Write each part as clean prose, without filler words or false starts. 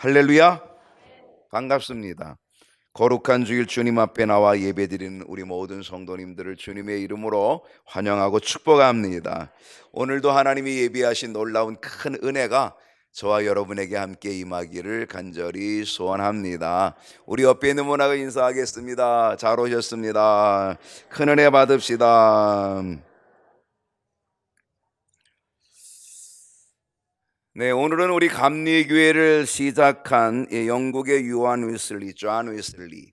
할렐루야. 반갑습니다. 거룩한 주일 주님 앞에 나와 예배드리는 우리 모든 성도님들을 주님의 이름으로 환영하고 축복합니다. 오늘도 하나님이 예비하신 놀라운 큰 은혜가 저와 여러분에게 함께 임하기를 간절히 소원합니다. 우리 옆에 있는 분하고 인사하겠습니다. 잘 오셨습니다. 큰 은혜 받읍시다. 네, 오늘은 우리 감리교회를 시작한 영국의 요한 웨슬리, 존 웨슬리,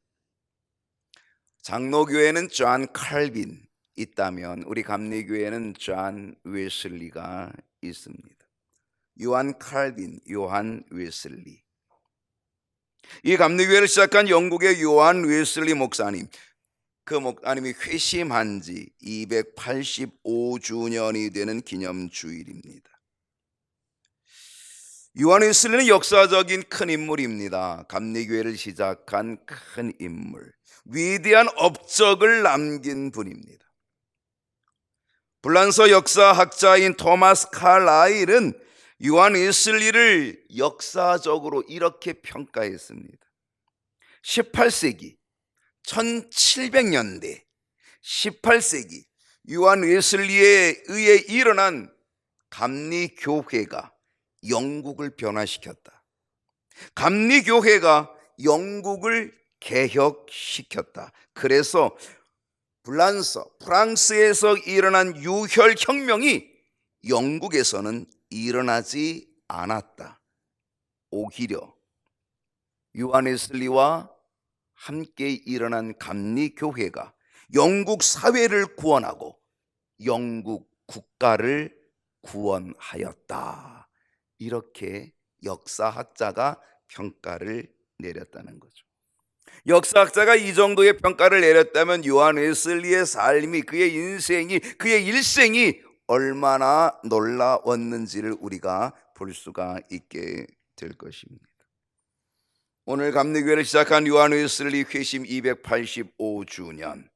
장로교회는 존 칼빈 있다면 우리 감리교회는 존 웨슬리가 있습니다. 요한 칼빈, 요한 웨슬리. 이 감리교회를 시작한 영국의 요한 웨슬리 목사님, 그 목사님이 회심한 지 285주년이 되는 기념주일입니다. 요한 웨슬리는 역사적인 큰 인물입니다. 감리교회를 시작한 큰 인물, 위대한 업적을 남긴 분입니다. 불란서 역사학자인 토마스 칼라일은 요한 웨슬리를 역사적으로 이렇게 평가했습니다. 18세기 1700년대 18세기 요한 웨슬리에 의해 일어난 감리교회가 영국을 변화시켰다. 감리교회가 영국을 개혁시켰다. 그래서 프랑스에서 일어난 유혈혁명이 영국에서는 일어나지 않았다. 오히려 요한 웨슬리와 함께 일어난 감리교회가 영국 사회를 구원하고 영국 국가를 구원하였다. 이렇게 역사학자가 평가를 내렸다는 거죠. 역사학자가 이 정도의 평가를 내렸다면 요한 웨슬리의 삶이, 그의 인생이, 그의 일생이 얼마나 놀라웠는지를 우리가 볼 수가 있게 될 것입니다. 오늘 감리교회를 시작한 요한 웨슬리 회심 285주년,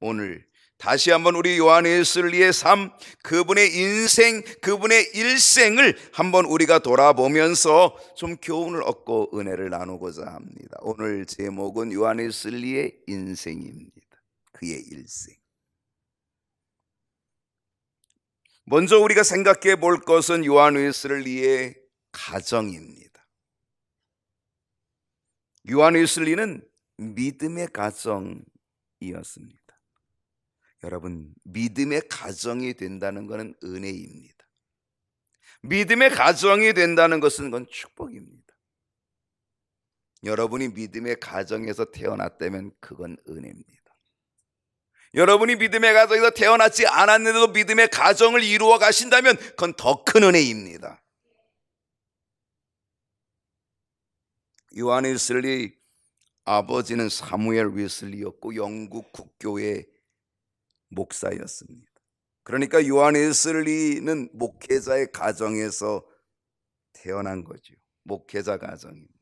오늘 다시 한번 우리 요한 웨슬리의 삶, 그분의 인생, 그분의 일생을 한번 우리가 돌아보면서 좀 교훈을 얻고 은혜를 나누고자 합니다. 오늘 제목은 요한 웨슬리의 인생입니다. 그의 일생. 먼저 우리가 생각해 볼 것은 요한 웨슬리의 가정입니다. 요한 웨슬리는 믿음의 가정이었습니다. 여러분, 믿음의 가정이 된다는 것은 은혜입니다. 믿음의 가정이 된다는 것은 그건 축복입니다. 여러분이 믿음의 가정에서 태어났다면 그건 은혜입니다. 여러분이 믿음의 가정에서 태어났지 않았는데도 믿음의 가정을 이루어 가신다면 그건 더 큰 은혜입니다. 요한 웨슬리 아버지는 사무엘 웨슬리였고 영국 국교의 목사였습니다. 그러니까 요한 웨슬리는 목회자의 가정에서 태어난 거죠. 목회자 가정입니다.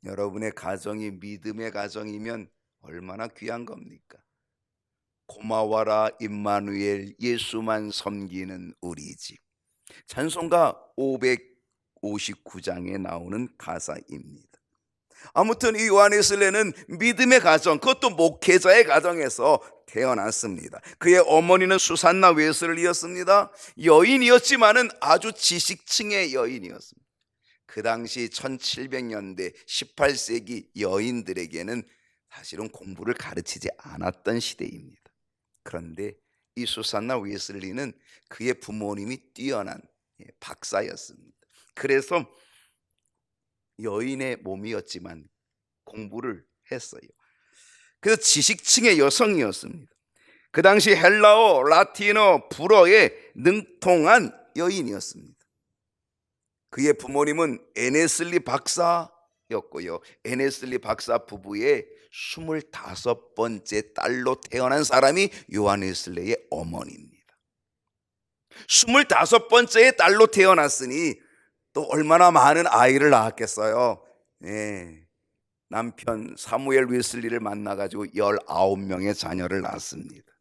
여러분의 가정이 믿음의 가정이면 얼마나 귀한 겁니까? 고마워라 임마누엘, 예수만 섬기는 우리 집. 찬송가 559장에 나오는 가사입니다. 아무튼 이 요한 웨슬리는 믿음의 가정, 그것도 목회자의 가정에서 태어났습니다. 그의 어머니는 수산나 웨슬리였습니다. 여인이었지만은 아주 지식층의 여인이었습니다. 그 당시 1700년대 18세기 여인들에게는 사실은 공부를 가르치지 않았던 시대입니다. 그런데 이 수산나 웨슬리는 그의 부모님이 뛰어난 박사였습니다. 그래서 여인의 몸이었지만 공부를 했어요. 그래서 지식층의 여성이었습니다. 그 당시 헬라어, 라틴어, 불어에 능통한 여인이었습니다. 그의 부모님은 에네슬리 박사였고요, 에네슬리 박사 부부의 25번째 딸로 태어난 사람이 요한 웨슬리의 어머니입니다. 25번째의 딸로 태어났으니 또 얼마나 많은 아이를 낳았겠어요. 남편 사무엘 웨슬리를 만나가지고 19명의 자녀를 낳았습니다.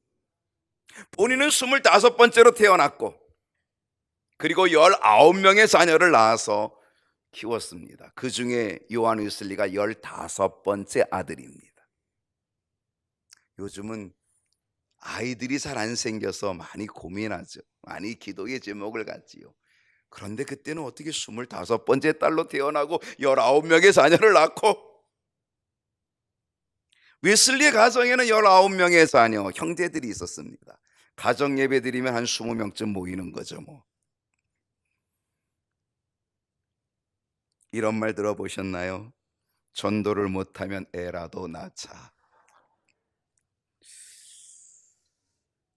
본인은 25번째로 태어났고, 그리고 19명의 자녀를 낳아서 키웠습니다. 그 중에 요한 웨슬리가 15번째 아들입니다. 요즘은 아이들이 잘 안 생겨서 많이 고민하죠. 많이 기도의 제목을 갖지요. 그런데 그때는 어떻게 25번째 딸로 태어나고 19명의 자녀를 낳고, 웨슬리의 가정에는 19명의 자녀, 형제들이 있었습니다. 가정 예배 드리면 한 20명쯤 모이는 거죠 뭐. 이런 말 들어보셨나요? 전도를 못하면 애라도 낳자.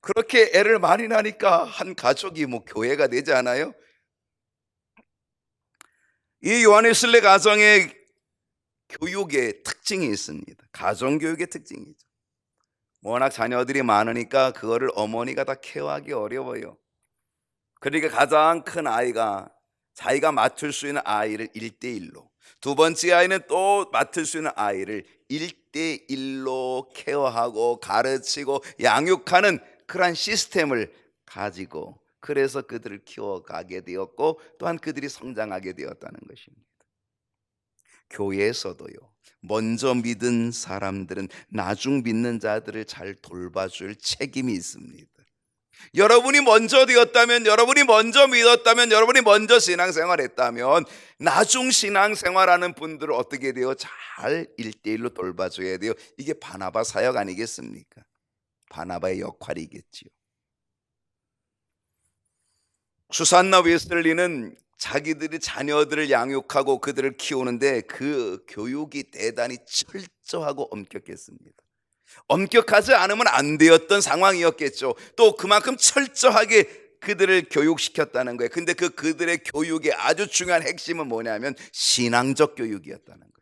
그렇게 애를 많이 낳으니까 한 가족이 뭐 교회가 되지 않아요? 이 요한웨슬리 가정의 교육의 특징이 있습니다. 가정교육의 특징이죠. 워낙 자녀들이 많으니까 그거를 어머니가 다 케어하기 어려워요. 그러니까 가장 큰 아이가 자기가 맡을 수 있는 아이를 1대1로, 두 번째 아이는 또 맡을 수 있는 아이를 1대1로 케어하고 가르치고 양육하는 그러한 시스템을 가지고, 그래서 그들을 키워가게 되었고 또한 그들이 성장하게 되었다는 것입니다. 교회에서도요, 먼저 믿은 사람들은 나중 믿는 자들을 잘 돌봐줄 책임이 있습니다. 여러분이 먼저 되었다면, 여러분이 먼저 믿었다면, 여러분이 먼저 신앙생활했다면 나중 신앙생활하는 분들을 어떻게 돼요? 잘 1대1로 돌봐줘야 돼요. 이게 바나바 사역 아니겠습니까? 바나바의 역할이겠지요. 수산나 웨슬리는 자기들이 자녀들을 양육하고 그들을 키우는데 그 교육이 대단히 철저하고 엄격했습니다. 엄격하지 않으면 안 되었던 상황이었겠죠. 또 그만큼 철저하게 그들을 교육시켰다는 거예요. 근데 그들의 교육의 아주 중요한 핵심은 뭐냐면 신앙적 교육이었다는 거예요.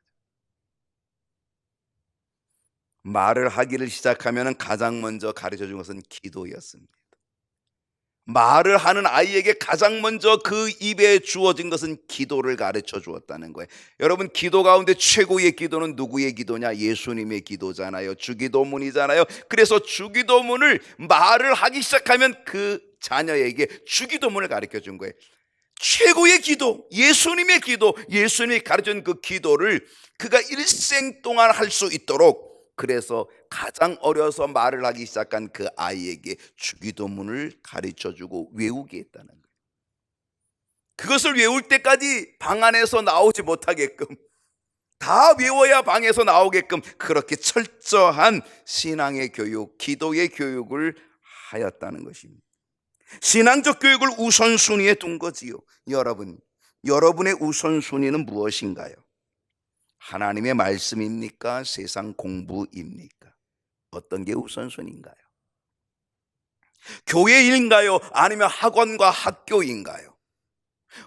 말을 하기를 시작하면 가장 먼저 가르쳐 준 것은 기도였습니다. 말을 하는 아이에게 가장 먼저 그 입에 주어진 것은 기도를 가르쳐 주었다는 거예요. 여러분, 기도 가운데 최고의 기도는 누구의 기도냐? 예수님의 기도잖아요. 주기도문이잖아요. 그래서 주기도문을 말을 하기 시작하면 그 자녀에게 주기도문을 가르쳐 준 거예요. 최고의 기도, 예수님의 기도, 예수님이 가르쳐준 그 기도를 그가 일생 동안 할 수 있도록, 그래서 가장 어려서 말을 하기 시작한 그 아이에게 주기도문을 가르쳐주고 외우게 했다는 거예요. 그것을 외울 때까지 방 안에서 나오지 못하게끔, 다 외워야 방에서 나오게끔 그렇게 철저한 신앙의 교육, 기도의 교육을 하였다는 것입니다. 신앙적 교육을 우선순위에 둔 거지요. 여러분의 우선순위는 무엇인가요? 하나님의 말씀입니까? 세상 공부입니까? 어떤 게 우선순위인가요? 교회인가요? 아니면 학원과 학교인가요?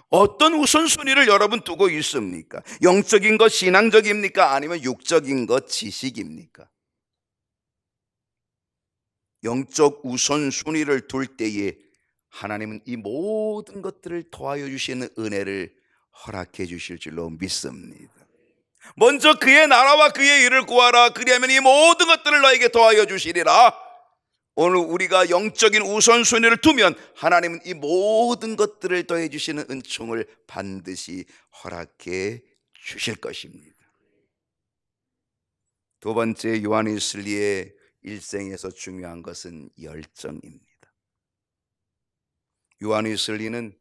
어떤 우선순위를 여러분 두고 있습니까? 영적인 것, 신앙적입니까? 아니면 육적인 것, 지식입니까? 영적 우선순위를 둘 때에 하나님은 이 모든 것들을 더하여 주시는 은혜를 허락해 주실 줄로 믿습니다. 먼저 그의 나라와 그의 일을 구하라. 그리하면 이 모든 것들을 너에게 더하여 주시리라. 오늘 우리가 영적인 우선순위를 두면 하나님은 이 모든 것들을 더해 주시는 은총을 반드시 허락해 주실 것입니다. 두 번째, 요한 웨슬리의 일생에서 중요한 것은 열정입니다. 요한 웨슬리는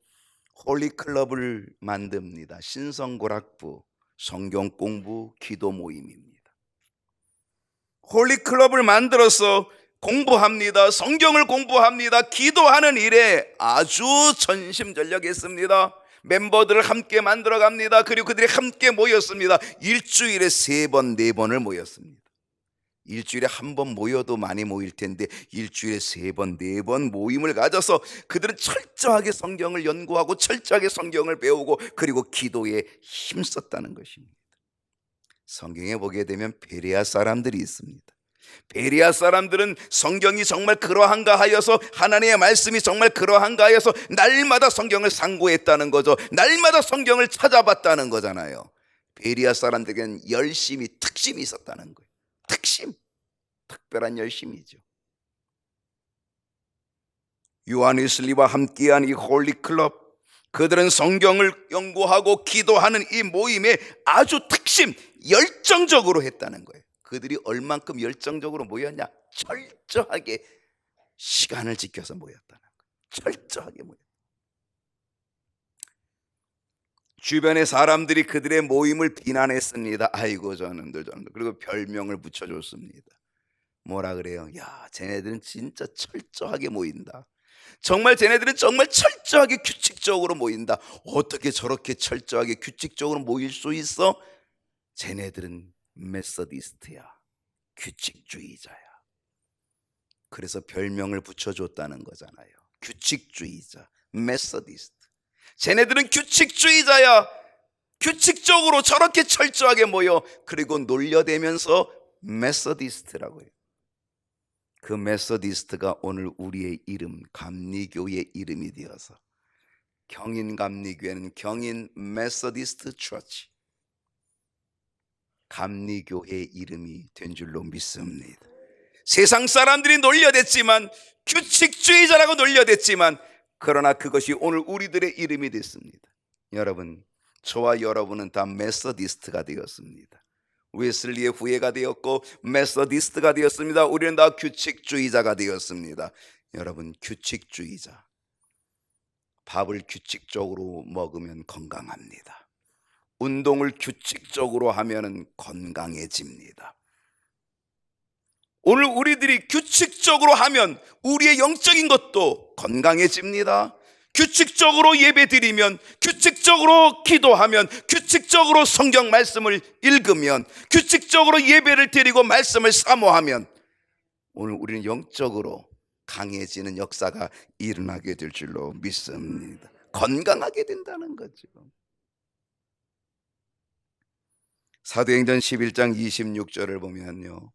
홀리클럽을 만듭니다. 신성고락부, 성경 공부, 기도 모임입니다. 홀리클럽을 만들어서 공부합니다. 성경을 공부합니다. 기도하는 일에 아주 전심전력했습니다. 멤버들을 함께 만들어 갑니다. 그리고 그들이 함께 모였습니다. 일주일에 3번, 4번을 모였습니다. 일주일에 한 번 모여도 많이 모일 텐데 일주일에 3번, 4번 모임을 가져서 그들은 철저하게 성경을 연구하고 철저하게 성경을 배우고 그리고 기도에 힘썼다는 것입니다. 성경에 보게 되면 베레아 사람들이 있습니다. 베레아 사람들은 성경이 정말 그러한가 하여서, 하나님의 말씀이 정말 그러한가 하여서 날마다 성경을 상고했다는 거죠. 날마다 성경을 찾아봤다는 거잖아요. 베레아 사람들에게는 열심히, 특심이 있었다는 거예요. 특심, 특별한 열심이죠. 요한 웨슬리와 함께한 이 홀리클럽, 그들은 성경을 연구하고 기도하는 이 모임에 아주 특심, 열정적으로 했다는 거예요. 그들이 얼만큼 열정적으로 모였냐? 철저하게 시간을 지켜서 모였다는 거예요. 철저하게 모였다. 주변의 사람들이 그들의 모임을 비난했습니다. 아이고 저놈들. 그리고 별명을 붙여줬습니다. 뭐라 그래요? 야, 쟤네들은 진짜 철저하게 모인다. 정말 쟤네들은 정말 철저하게 규칙적으로 모인다. 어떻게 저렇게 철저하게 규칙적으로 모일 수 있어? 쟤네들은 메서디스트야, 규칙주의자야. 그래서 별명을 붙여줬다는 거잖아요. 규칙주의자, 메서디스트. 쟤네들은 규칙주의자야. 규칙적으로 저렇게 철저하게 모여. 그리고 놀려대면서 메서디스트라고 해요. 그 메서디스트가 오늘 우리의 이름, 감리교의 이름이 되어서 경인감리교회는 경인 메서디스트 처치, 감리교회의 이름이 된 줄로 믿습니다. 세상 사람들이 놀려댔지만, 규칙주의자라고 놀려댔지만, 그러나 그것이 오늘 우리들의 이름이 됐습니다. 여러분, 저와 여러분은 다 메서디스트가 되었습니다. 웨슬리의 후예가 되었고 메서디스트가 되었습니다. 우리는 다 규칙주의자가 되었습니다. 여러분, 규칙주의자, 밥을 규칙적으로 먹으면 건강합니다. 운동을 규칙적으로 하면 건강해집니다. 오늘 우리들이 규칙적으로 하면 우리의 영적인 것도 건강해집니다. 규칙적으로 예배드리면, 규칙적으로 기도하면, 규칙적으로 성경 말씀을 읽으면, 규칙적으로 예배를 드리고 말씀을 사모하면 오늘 우리는 영적으로 강해지는 역사가 일어나게 될 줄로 믿습니다. 건강하게 된다는 거죠. 사도행전 11장 26절을 보면요,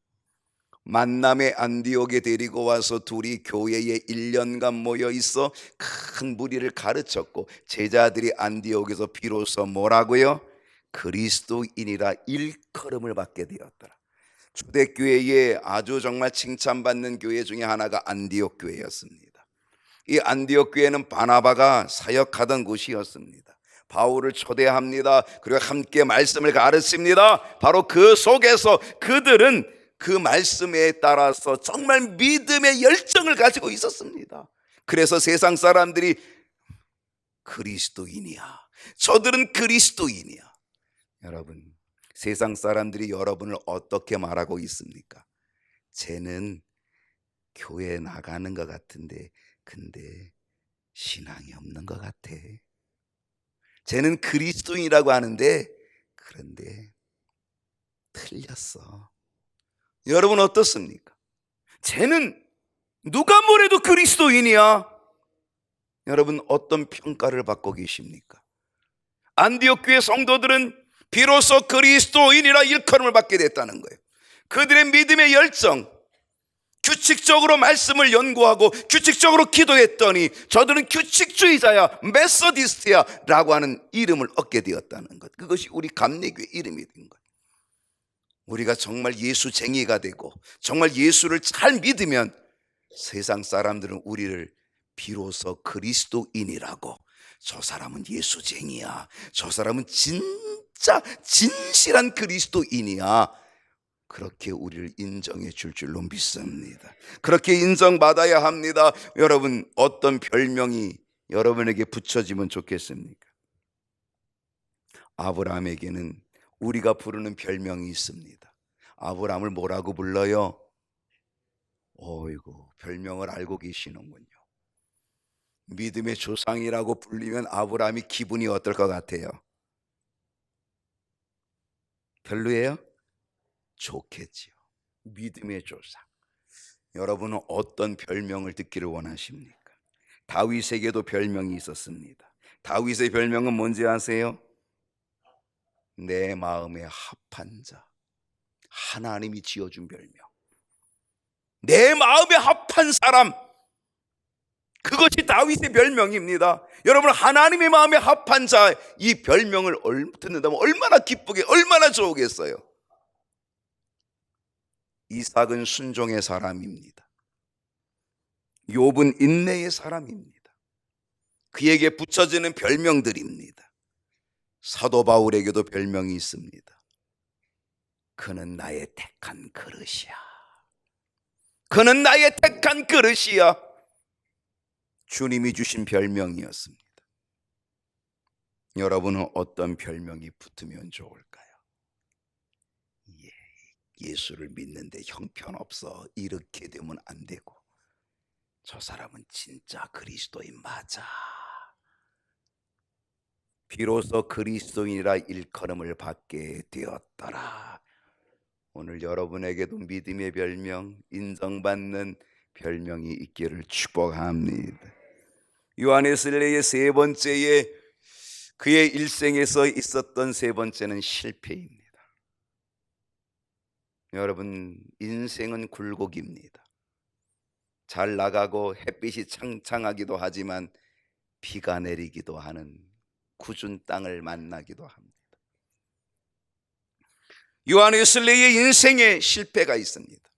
만남의 안디옥에 데리고 와서 둘이 교회에 1년간 모여 있어 큰 무리를 가르쳤고, 제자들이 안디옥에서 비로소 뭐라고요? 그리스도인이라 일컬음을 받게 되었더라. 초대교회에 아주 정말 칭찬받는 교회 중에 하나가 안디옥 교회였습니다. 이 안디옥 교회는 바나바가 사역하던 곳이었습니다. 바울을 초대합니다. 그리고 함께 말씀을 가르칩니다. 바로 그 속에서 그들은 그 말씀에 따라서 정말 믿음의 열정을 가지고 있었습니다. 그래서 세상 사람들이 그리스도인이야, 저들은 그리스도인이야. 여러분, 세상 사람들이 여러분을 어떻게 말하고 있습니까? 쟤는 교회 나가는 것 같은데 근데 신앙이 없는 것 같아. 쟤는 그리스도인이라고 하는데 그런데 틀렸어. 여러분 어떻습니까? 쟤는 누가 뭐래도 그리스도인이야. 여러분 어떤 평가를 받고 계십니까? 안디옥 교회 성도들은 비로소 그리스도인이라 일컬음을 받게 됐다는 거예요. 그들의 믿음의 열정, 규칙적으로 말씀을 연구하고 규칙적으로 기도했더니 저들은 규칙주의자야, 메서디스트야 라고 하는 이름을 얻게 되었다는 것. 그것이 우리 감리교회 이름이 된 것. 우리가 정말 예수쟁이가 되고 정말 예수를 잘 믿으면 세상 사람들은 우리를 비로소 그리스도인이라고, 저 사람은 예수쟁이야, 저 사람은 진짜 진실한 그리스도인이야, 그렇게 우리를 인정해 줄 줄로 믿습니다. 그렇게 인정받아야 합니다. 여러분, 어떤 별명이 여러분에게 붙여지면 좋겠습니까? 아브라함에게는 우리가 부르는 별명이 있습니다. 아브라함을 뭐라고 불러요? 어이구, 별명을 알고 계시는군요. 믿음의 조상이라고 불리면 아브라함이 기분이 어떨 것 같아요? 별로예요? 좋겠지요. 믿음의 조상. 여러분은 어떤 별명을 듣기를 원하십니까? 다윗에게도 별명이 있었습니다. 다윗의 별명은 뭔지 아세요? 내 마음에 합한 자. 하나님이 지어준 별명. 내 마음에 합한 사람, 그것이 다윗의 별명입니다. 여러분, 하나님의 마음에 합한 자, 이 별명을 듣는다면 얼마나 기쁘게, 얼마나 좋으겠어요. 이삭은 순종의 사람입니다. 욥은 인내의 사람입니다. 그에게 붙여지는 별명들입니다. 사도 바울에게도 별명이 있습니다. 그는 나의 택한 그릇이야. 그는 나의 택한 그릇이야. 주님이 주신 별명이었습니다. 여러분은 어떤 별명이 붙으면 좋을까요? 예수를 믿는데 형편없어, 이렇게 되면 안 되고, 저 사람은 진짜 그리스도인 맞아, 비로소 그리스도인이라 일컬음을 받게 되었더라. 오늘 여러분에게도 믿음의 별명, 인정받는 별명이 있기를 축복합니다. 요한웨슬리의 세 번째에, 그의 일생에서 있었던 세 번째는 실패입니다. 여러분, 인생은 굴곡입니다. 잘 나가고 햇빛이 창창하기도 하지만 비가 내리기도 하는 굳은 땅을 만나기도 합니다. 요한웨슬리의 인생에 실패가 있습니다.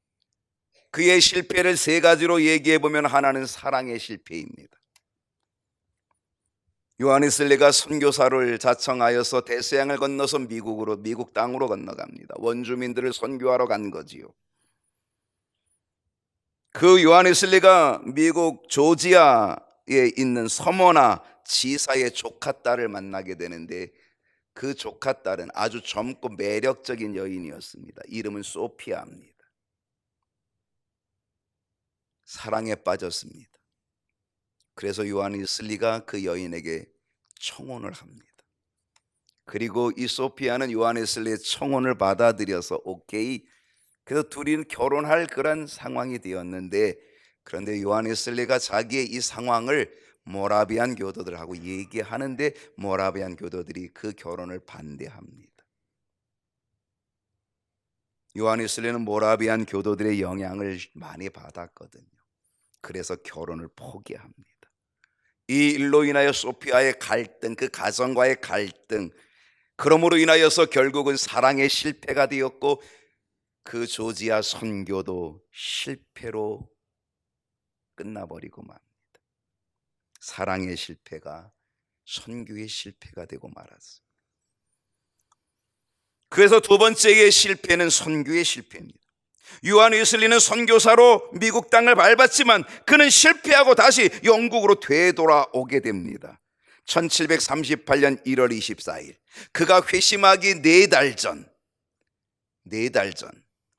그의 실패를 세 가지로 얘기해 보면 하나는 사랑의 실패입니다. 요한웨슬리가 선교사를 자청하여서 대서양을 건너서 미국 땅으로 건너갑니다. 원주민들을 선교하러 간 거지요. 그 요한웨슬리가 미국 조지아에 있는 서머나 지사의 조카 딸을 만나게 되는데, 그 조카 딸은 아주 젊고 매력적인 여인이었습니다. 이름은 소피아입니다. 사랑에 빠졌습니다. 그래서 요한웨슬리가 그 여인에게 청혼을 합니다. 그리고 이 소피아는 요한웨슬리의 청혼을 받아들여서 오케이, 그래서 둘이는 결혼할 그런 상황이 되었는데, 그런데 요한웨슬리가 자기의 이 상황을 모라비안 교도들하고 얘기하는데 모라비안 교도들이 그 결혼을 반대합니다. 요한웨슬리는 모라비안 교도들의 영향을 많이 받았거든요. 그래서 결혼을 포기합니다. 이 일로 인하여 소피아의 갈등, 그 가정과의 갈등, 그러므로 인하여서 결국은 사랑의 실패가 되었고, 그 조지아 선교도 실패로 끝나버리고 맙니다. 사랑의 실패가 선교의 실패가 되고 말았어요. 그래서 두 번째의 실패는 선교의 실패입니다. 요한웨슬리는 선교사로 미국 땅을 밟았지만 그는 실패하고 다시 영국으로 되돌아오게 됩니다. 1738년 1월 24일 그가 회심하기 4달 전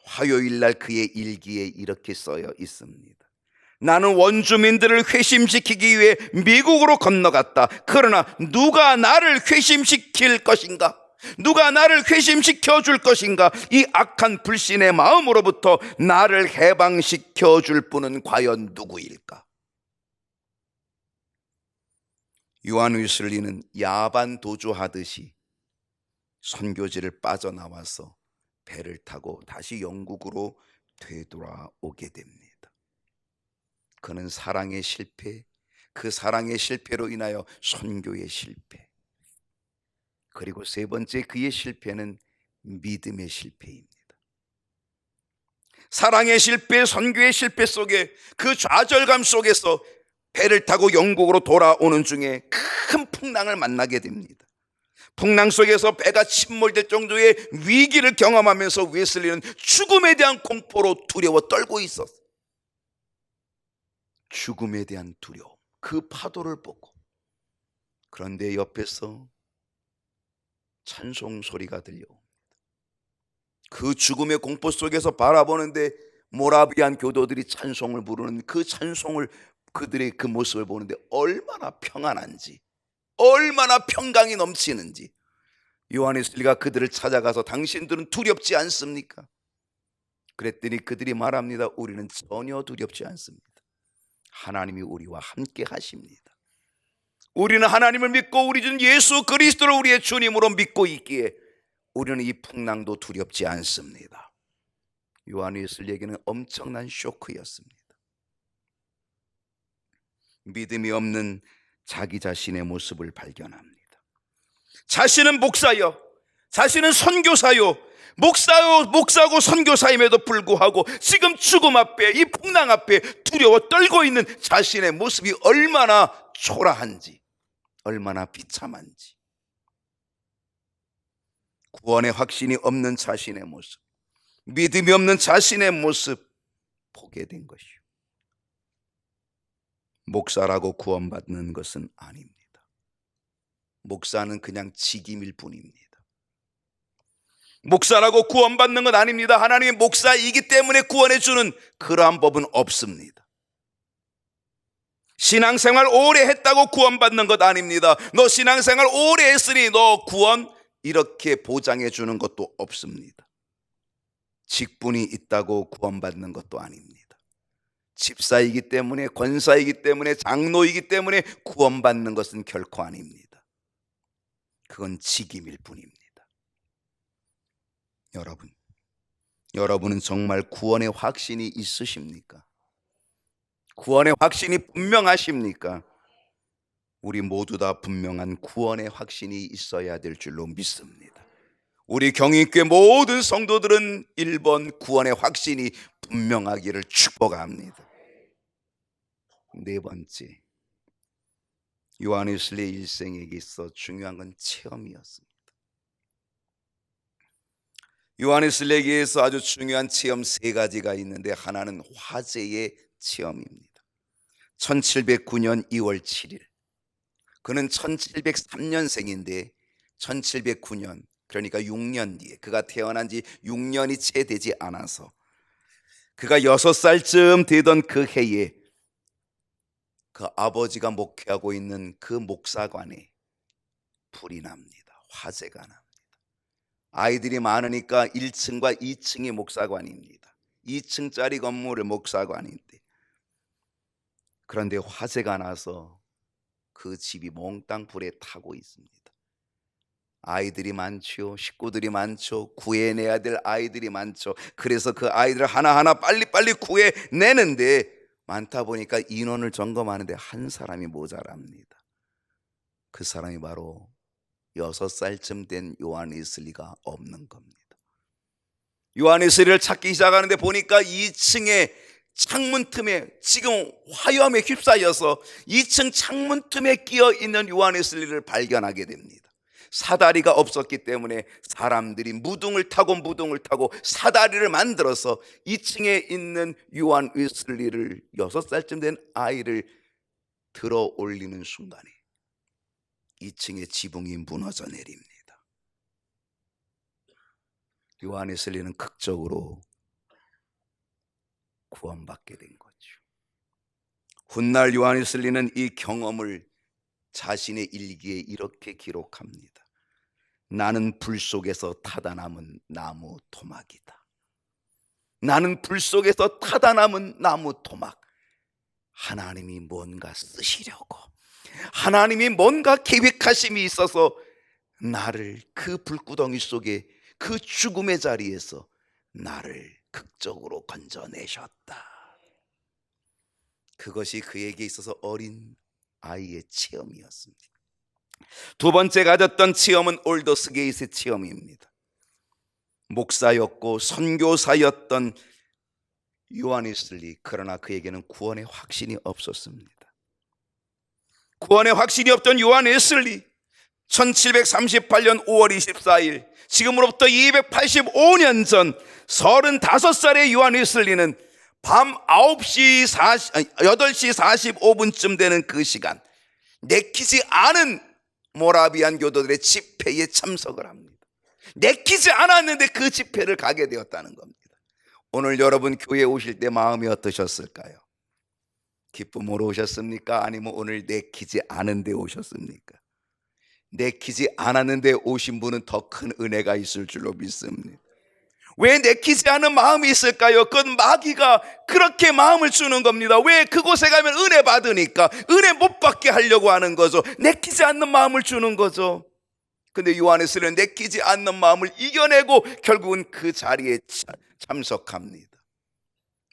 화요일 날 그의 일기에 이렇게 써여 있습니다. 나는 원주민들을 회심시키기 위해 미국으로 건너갔다. 그러나 누가 나를 회심시킬 것인가? 누가 나를 회심시켜 줄 것인가? 이 악한 불신의 마음으로부터 나를 해방시켜 줄 분은 과연 누구일까? 요한웨슬리는 야반 도주하듯이 선교지를 빠져나와서 배를 타고 다시 영국으로 되돌아오게 됩니다. 그는 사랑의 실패, 그 사랑의 실패로 인하여 선교의 실패, 그리고 세 번째 그의 실패는 믿음의 실패입니다. 사랑의 실패, 선교의 실패 속에, 그 좌절감 속에서 배를 타고 영국으로 돌아오는 중에 큰 풍랑을 만나게 됩니다. 풍랑 속에서 배가 침몰될 정도의 위기를 경험하면서 웨슬리는 죽음에 대한 공포로 두려워 떨고 있었어요. 죽음에 대한 두려움, 그 파도를 보고. 그런데 옆에서 찬송 소리가 들려옵니다. 그 죽음의 공포 속에서 바라보는데 모라비안 교도들이 찬송을 부르는 그 찬송을, 그들의 그 모습을 보는데 얼마나 평안한지, 얼마나 평강이 넘치는지. 요한웨슬리가 그들을 찾아가서 당신들은 두렵지 않습니까? 그랬더니 그들이 말합니다. 우리는 전혀 두렵지 않습니다. 하나님이 우리와 함께 하십니다. 우리는 하나님을 믿고 우리 주 예수 그리스도를 우리의 주님으로 믿고 있기에 우리는 이 풍랑도 두렵지 않습니다. 요한웨슬리에게는 엄청난 쇼크였습니다. 믿음이 없는 자기 자신의 모습을 발견합니다. 자신은 목사요, 자신은 선교사요, 목사고 선교사임에도 불구하고 지금 죽음 앞에, 이 풍랑 앞에 두려워 떨고 있는 자신의 모습이 얼마나 초라한지, 얼마나 비참한지, 구원의 확신이 없는 자신의 모습, 믿음이 없는 자신의 모습 보게 된 것이요. 목사라고 구원받는 것은 아닙니다. 목사는 그냥 직임일 뿐입니다. 목사라고 구원받는 건 아닙니다. 하나님의 목사이기 때문에 구원해 주는 그러한 법은 없습니다. 신앙생활 오래 했다고 구원받는 것 아닙니다. 너 신앙생활 오래 했으니 너 구원 이렇게 보장해 주는 것도 없습니다. 직분이 있다고 구원받는 것도 아닙니다. 집사이기 때문에, 권사이기 때문에, 장로이기 때문에 구원받는 것은 결코 아닙니다. 그건 직임일 뿐입니다. 여러분은 정말 구원의 확신이 있으십니까? 구원의 확신이 분명하십니까? 우리 모두 다 분명한 구원의 확신이 있어야 될 줄로 믿습니다. 우리 경인교회 모든 성도들은 1번 구원의 확신이 분명하기를 축복합니다. 네 번째, 요한 웨슬리의 일생에 있어 중요한 건 체험이었습니다. 요한 웨슬리에게서 아주 중요한 체험 3가지가 있는데, 하나는 화재의 체험입니다. 1709년 2월 7일, 그는 1703년생인데 1709년, 그러니까 6년 뒤에, 그가 태어난 지 6년이 채 되지 않아서 그가 6살쯤 되던 그 해에 그 아버지가 목회하고 있는 그 목사관에 불이 납니다. 화재가 납니다. 아이들이 많으니까 1층과 2층이 목사관입니다. 2층짜리 건물의 목사관인데, 그런데 화재가 나서 그 집이 몽땅 불에 타고 있습니다. 아이들이 많죠. 식구들이 많죠. 구해내야 될 아이들이 많죠. 그래서 그 아이들을 하나하나 빨리빨리 구해내는데, 많다 보니까 인원을 점검하는데 한 사람이 모자랍니다. 그 사람이 바로 6살쯤 된 요한 웨슬리가 없는 겁니다. 요한 웨슬리를 찾기 시작하는데 보니까 2층에 창문 틈에, 지금 화염에 휩싸여서 2층 창문 틈에 끼어 있는 요한 웨슬리를 발견하게 됩니다. 사다리가 없었기 때문에 사람들이 무등을 타고 사다리를 만들어서 2층에 있는 요한 웨슬리를, 6살쯤 된 아이를 들어 올리는 순간에 2층의 지붕이 무너져 내립니다. 요한 웨슬리는 극적으로 구원받게 된 거죠. 훗날 요한 웨슬리는 이 경험을 자신의 일기에 이렇게 기록합니다. 나는 불 속에서 타다 남은 나무 토막이다. 나는 불 속에서 타다 남은 나무 토막. 하나님이 뭔가 쓰시려고, 하나님이 뭔가 계획하심이 있어서 나를 그 불구덩이 속에, 그 죽음의 자리에서 나를 극적으로 건져내셨다. 그것이 그에게 있어서 어린 아이의 체험이었습니다. 두 번째 가졌던 체험은 올더스 게이트의 체험입니다. 목사였고 선교사였던 요한 웨슬리, 그러나 그에게는 구원의 확신이 없었습니다. 구원의 확신이 없던 요한 웨슬리, 1738년 5월 24일, 지금으로부터 285년 전 35살의 요한 웨슬리는 밤 8시 45분쯤 되는 그 시간, 내키지 않은 모라비안 교도들의 집회에 참석을 합니다. 내키지 않았는데 그 집회를 가게 되었다는 겁니다. 오늘 여러분 교회에 오실 때 마음이 어떠셨을까요? 기쁨으로 오셨습니까? 아니면 오늘 내키지 않은데 오셨습니까? 내키지 않았는데 오신 분은 더 큰 은혜가 있을 줄로 믿습니다. 왜 내키지 않은 마음이 있을까요? 그건 마귀가 그렇게 마음을 주는 겁니다. 왜? 그곳에 가면 은혜 받으니까 은혜 못 받게 하려고 하는 거죠. 내키지 않는 마음을 주는 거죠. 근데 요한 웨슬리는 내키지 않는 마음을 이겨내고 결국은 그 자리에 참석합니다.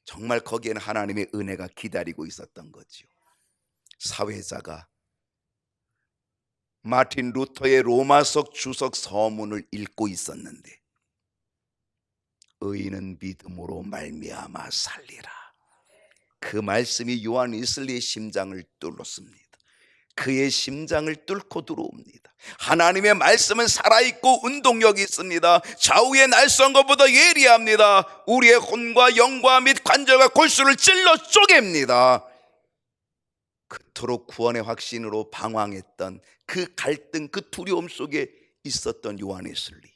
정말 거기에는 하나님의 은혜가 기다리고 있었던 거죠. 사회자가 마틴 루터의 로마석 주석 서문을 읽고 있었는데, 의인은 믿음으로 말미암아 살리라. 그 말씀이 요한 웨슬리의 심장을 뚫었습니다. 그의 심장을 뚫고 들어옵니다. 하나님의 말씀은 살아있고 운동력이 있습니다. 좌우의 날선 것보다 예리합니다. 우리의 혼과 영과 및 관절과 골수를 찔러 쪼갭니다. 그토록 구원의 확신으로 방황했던 그 갈등, 그 두려움 속에 있었던 요한웨슬리,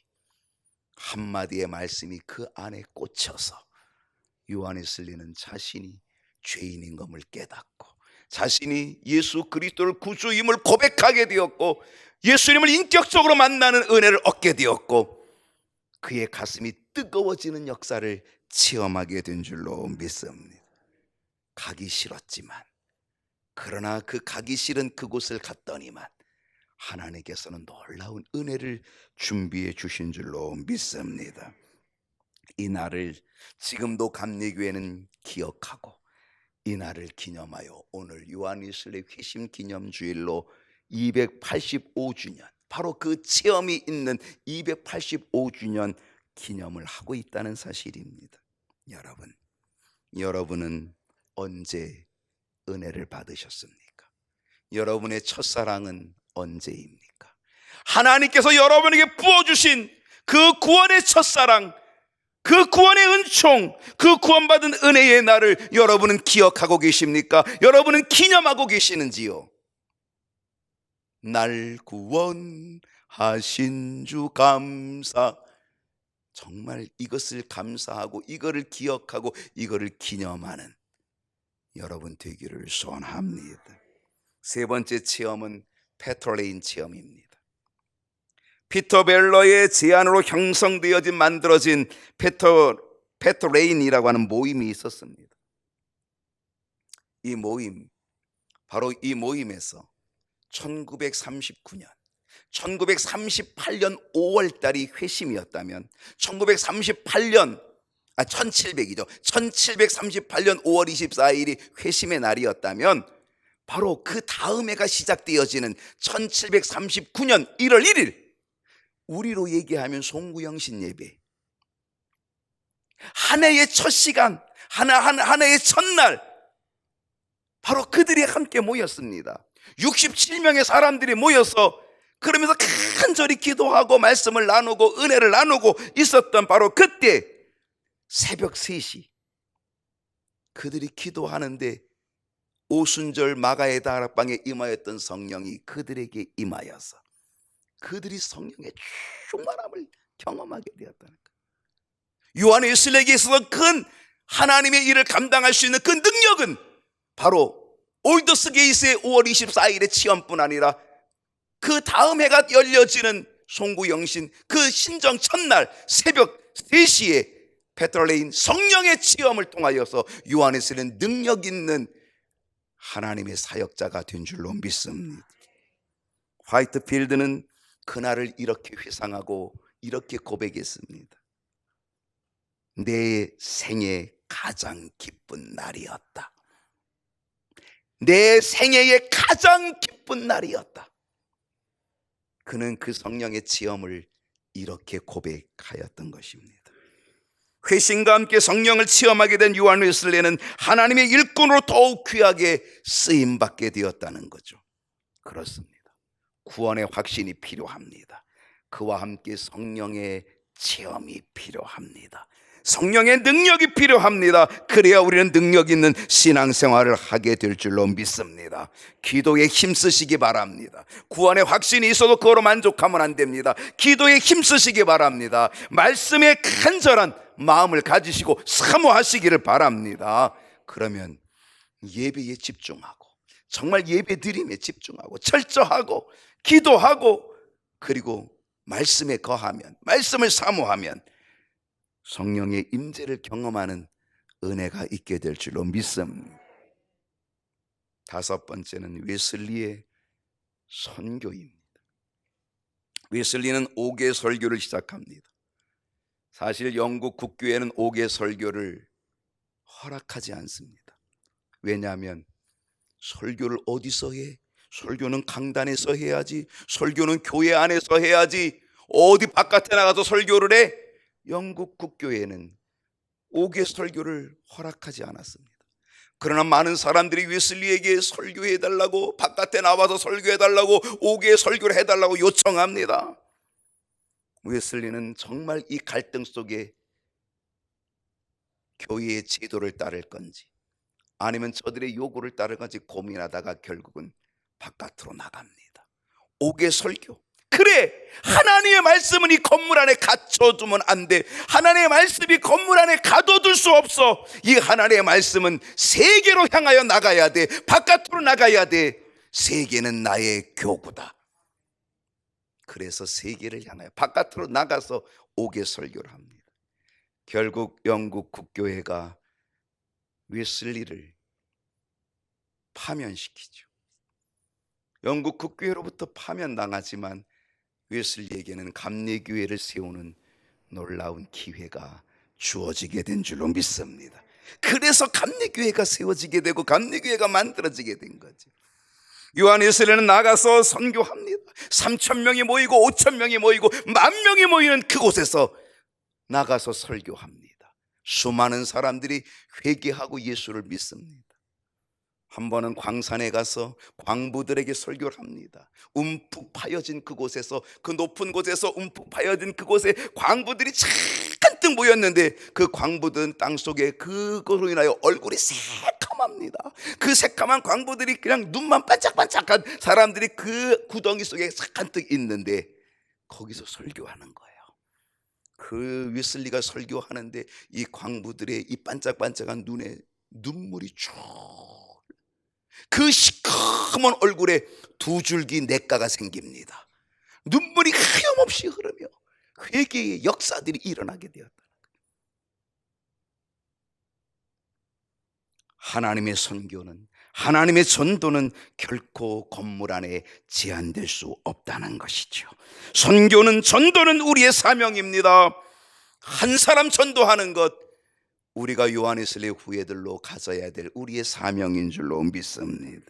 한마디의 말씀이 그 안에 꽂혀서 요한웨슬리는 자신이 죄인인 것을 깨닫고 자신이 예수 그리스도를 구주임을 고백하게 되었고 예수님을 인격적으로 만나는 은혜를 얻게 되었고 그의 가슴이 뜨거워지는 역사를 체험하게 된 줄로 믿습니다. 가기 싫었지만, 그러나 그 가기 싫은 그곳을 갔더니만 하나님께서는 놀라운 은혜를 준비해 주신 줄로 믿습니다. 이 날을 지금도 감리교회는 기억하고 이 날을 기념하여 오늘 요한웨슬리 회심 기념주일로 285주년, 바로 그 체험이 있는 285주년 기념을 하고 있다는 사실입니다. 여러분은 언제 은혜를 받으셨습니까? 여러분의 첫사랑은 언제입니까? 하나님께서 여러분에게 부어주신 그 구원의 첫사랑, 그 구원의 은총, 그 구원받은 은혜의 날을 여러분은 기억하고 계십니까? 여러분은 기념하고 계시는지요? 날 구원하신 주 감사. 정말 이것을 감사하고 이거를 기억하고 이거를 기념하는 여러분 되기를 소원합니다. 세 번째 체험은 페트롤레인 체험입니다. 피터 벨러의 제안으로 형성되어진 만들어진 페트롤레인이라고 하는 모임이 있었습니다. 바로 이 모임에서 1938년 5월 달이 회심이었다면 1738년 5월 24일이 회심의 날이었다면 바로 그 다음 해가 시작되어지는 1739년 1월 1일, 우리로 얘기하면 송구영신 예배, 한 해의 첫 시간, 한 해의 첫날, 바로 그들이 함께 모였습니다. 67명의 사람들이 모여서 그러면서 간절히 기도하고 말씀을 나누고 은혜를 나누고 있었던 바로 그때 새벽 3시 그들이 기도하는데 오순절 마가의 다락방에 임하였던 성령이 그들에게 임하여서 그들이 성령의 충만함을 경험하게 되었다는 거예요. 요한웨슬리에게 있어서 큰 하나님의 일을 감당할 수 있는 그 능력은 바로 올더스 게이트의 5월 24일의 체험뿐 아니라 그 다음 해가 열려지는 송구영신 그 신정 첫날 새벽 3시에 페트롤레인 성령의 체험을 통하여서 요한웨슬리는 능력 있는 하나님의 사역자가 된 줄로 믿습니다. 화이트필드는 그날을 이렇게 회상하고 이렇게 고백했습니다. 내 생애 가장 기쁜 날이었다. 내 생애의 가장 기쁜 날이었다. 그는 그 성령의 체험을 이렇게 고백하였던 것입니다. 회심과 함께 성령을 체험하게 된 요한웨슬리는 하나님의 일꾼으로 더욱 귀하게 쓰임받게 되었다는 거죠. 그렇습니다. 구원의 확신이 필요합니다. 그와 함께 성령의 체험이 필요합니다. 성령의 능력이 필요합니다. 그래야 우리는 능력 있는 신앙생활을 하게 될 줄로 믿습니다. 기도에 힘쓰시기 바랍니다. 구원의 확신이 있어도 그거로 만족하면 안 됩니다. 기도에 힘쓰시기 바랍니다. 말씀에 간절한 마음을 가지시고 사모하시기를 바랍니다. 그러면 예배에 집중하고 정말 예배 드림에 집중하고 철저하고 기도하고 그리고 말씀에 거하면, 말씀을 사모하면 성령의 임재를 경험하는 은혜가 있게 될 줄로 믿습니다. 다섯 번째는 웨슬리의 선교입니다. 웨슬리는 5개 설교를 시작합니다. 사실 영국 국교회는 5개 설교를 허락하지 않습니다. 왜냐하면 설교를 어디서 해? 설교는 강단에서 해야지, 설교는 교회 안에서 해야지, 어디 바깥에 나가서 설교를 해? 영국 국교회는 5개 설교를 허락하지 않았습니다. 그러나 많은 사람들이 웨슬리에게 설교해달라고, 바깥에 나와서 설교해달라고, 5개의 설교를 해달라고 요청합니다. 웨슬리는 정말 이 갈등 속에 교회의 제도를 따를 건지 아니면 저들의 요구를 따를 건지 고민하다가 결국은 바깥으로 나갑니다. 5개 설교. 그래, 하나님의 말씀은 이 건물 안에 갇혀두면 안 돼. 하나님의 말씀이 건물 안에 가둬둘 수 없어. 이 하나님의 말씀은 세계로 향하여 나가야 돼. 바깥으로 나가야 돼. 세계는 나의 교구다. 그래서 세계를 향하여 바깥으로 나가서 5개 설교를 합니다. 결국 영국 국교회가 웨슬리를 파면시키죠. 영국 국교회로부터 파면당하지만 웨슬리에게는 감리교회를 세우는 놀라운 기회가 주어지게 된 줄로 믿습니다. 그래서 감리교회가 세워지게 되고 감리교회가 만들어지게 된 거죠. 요한 웨슬리는 나가서 선교합니다. 3,000명이 모이고 5,000명이 모이고 10,000명이 모이는 그곳에서 나가서 설교합니다. 수많은 사람들이 회개하고 예수를 믿습니다. 한 번은 광산에 가서 광부들에게 설교를 합니다. 움푹 파여진 그곳에서, 그 높은 곳에서 움푹 파여진 그곳에 광부들이 잔뜩 모였는데 그 광부들은 땅속에 그것으로 인하여 얼굴이 새카맣니다. 그 새카만 광부들이 그냥 눈만 반짝반짝한 사람들이 그 구덩이 속에 잔뜩 있는데 거기서 설교하는 거예요. 그 웨슬리가 설교하는데 이 광부들의 이 반짝반짝한 눈에 눈물이 쭉, 그 시커먼 얼굴에 2줄기 냇가가 생깁니다. 눈물이 하염없이 흐르며 회개의 역사들이 일어나게 되었다. 하나님의 선교는, 하나님의 전도는 결코 건물 안에 제한될 수 없다는 것이죠. 선교는, 전도는 우리의 사명입니다. 한 사람 전도하는 것, 우리가 요한 웨슬리의 후예들로 가져야 될 우리의 사명인 줄로 믿습니다.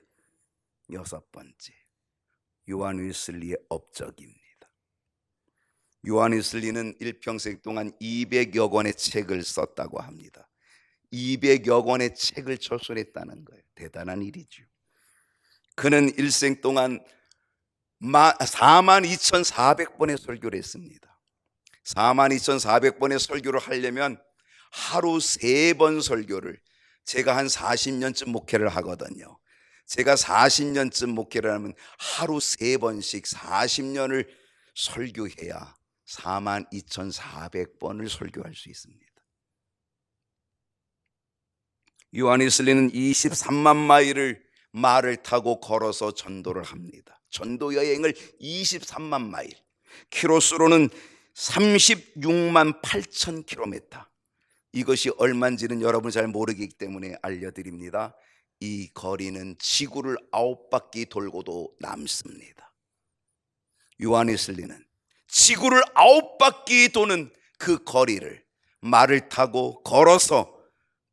6번째, 요한 웨슬리의 업적입니다. 요한 웨슬리는 일평생 동안 200여 권의 책을 썼다고 합니다. 200여 권의 책을 저술했다는 거예요. 대단한 일이죠. 그는 일생 동안 42,400번의 설교를 했습니다. 42,400번의 설교를 하려면 하루 3번 설교를, 제가 한 40년쯤 목회를 하거든요. 제가 40년쯤 목회를 하면 하루 3번씩 40년을 설교해야 42,400번을 설교할 수 있습니다. 요한 웨슬리는 23만 마일을 말을 타고 걸어서 전도를 합니다. 전도 여행을 23만 마일, 키로수로는 36만 8천 킬로미터. 이것이 얼마인지는 여러분 잘 모르기 때문에 알려드립니다. 이 거리는 지구를 9바퀴 돌고도 남습니다. 요한 웨슬리는 지구를 9바퀴 도는 그 거리를 말을 타고 걸어서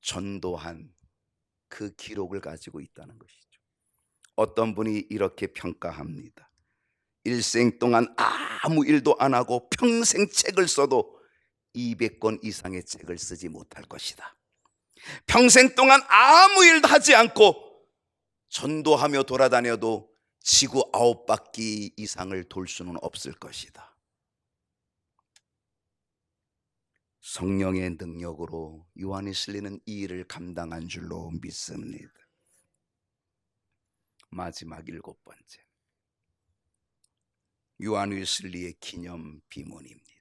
전도한 그 기록을 가지고 있다는 것이죠. 어떤 분이 이렇게 평가합니다. 일생 동안 아무 일도 안 하고 평생 책을 써도 200권 이상의 책을 쓰지 못할 것이다. 평생 동안 아무 일도 하지 않고 전도하며 돌아다녀도 지구 9바퀴 이상을 돌 수는 없을 것이다. 성령의 능력으로 요한 웨슬리는 이 일을 감당한 줄로 믿습니다. 마지막 7번째, 요한 웨슬리의 기념 비문입니다.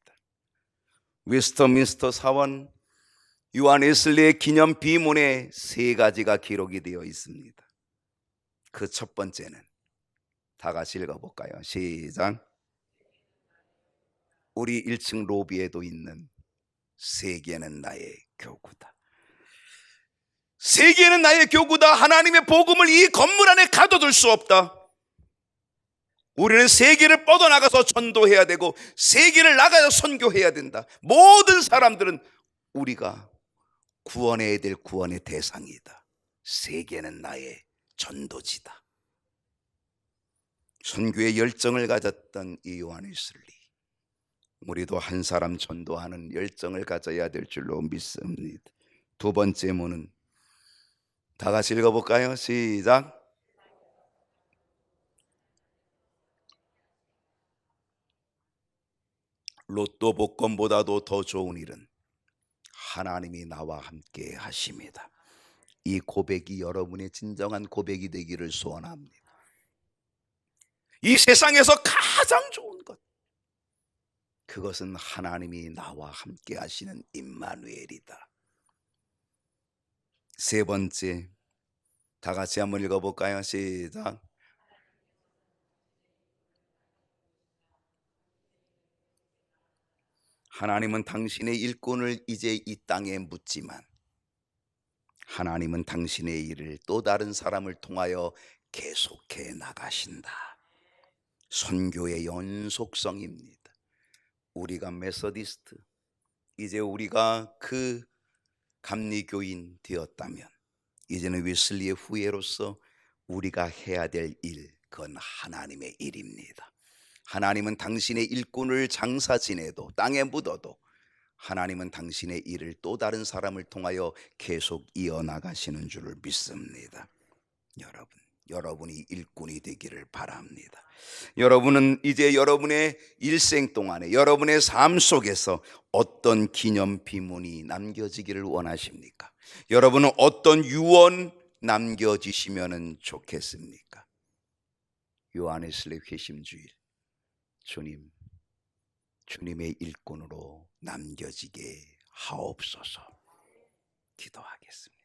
웨스터민스터 사원 요한 웨슬리의 기념 비문에 3가지가 기록이 되어 있습니다. 그 첫 번째는 다 같이 읽어볼까요? 시작. 우리 1층 로비에도 있는 세계는 나의 교구다. 세계는 나의 교구다. 하나님의 복음을 이 건물 안에 가둬둘 수 없다. 우리는 세계를 뻗어나가서 전도해야 되고 세계를 나가서 선교해야 된다. 모든 사람들은 우리가 구원해야 될 구원의 대상이다. 세계는 나의 전도지다. 선교의 열정을 가졌던 이 요한 웨슬리, 우리도 한 사람 전도하는 열정을 가져야 될 줄로 믿습니다. 2번째 문은 다 같이 읽어볼까요? 시작. 로또 복권보다도 더 좋은 일은 하나님이 나와 함께 하십니다. 이 고백이 여러분의 진정한 고백이 되기를 소원합니다. 이 세상에서 가장 좋은 것, 그것은 하나님이 나와 함께 하시는 임마누엘이다. 세 번째, 다 같이 한번 읽어볼까요? 시작. 하나님은 당신의 일꾼을 이제 이 땅에 묻지만 하나님은 당신의 일을 또 다른 사람을 통하여 계속해 나가신다. 선교의 연속성입니다. 우리가 메소디스트, 이제 우리가 그 감리교인 되었다면 이제는 웨슬리의 후예로서 우리가 해야 될 일, 그건 하나님의 일입니다. 하나님은 당신의 일꾼을 장사 지내도 땅에 묻어도 하나님은 당신의 일을 또 다른 사람을 통하여 계속 이어나가시는 줄을 믿습니다. 여러분이 일꾼이 되기를 바랍니다. 여러분은 이제 여러분의 일생 동안에 여러분의 삶 속에서 어떤 기념 비문이 남겨지기를 원하십니까? 여러분은 어떤 유언 남겨지시면 좋겠습니까? 요한웨슬리 회심주일, 주님의 일꾼으로 남겨지게 하옵소서. 기도하겠습니다.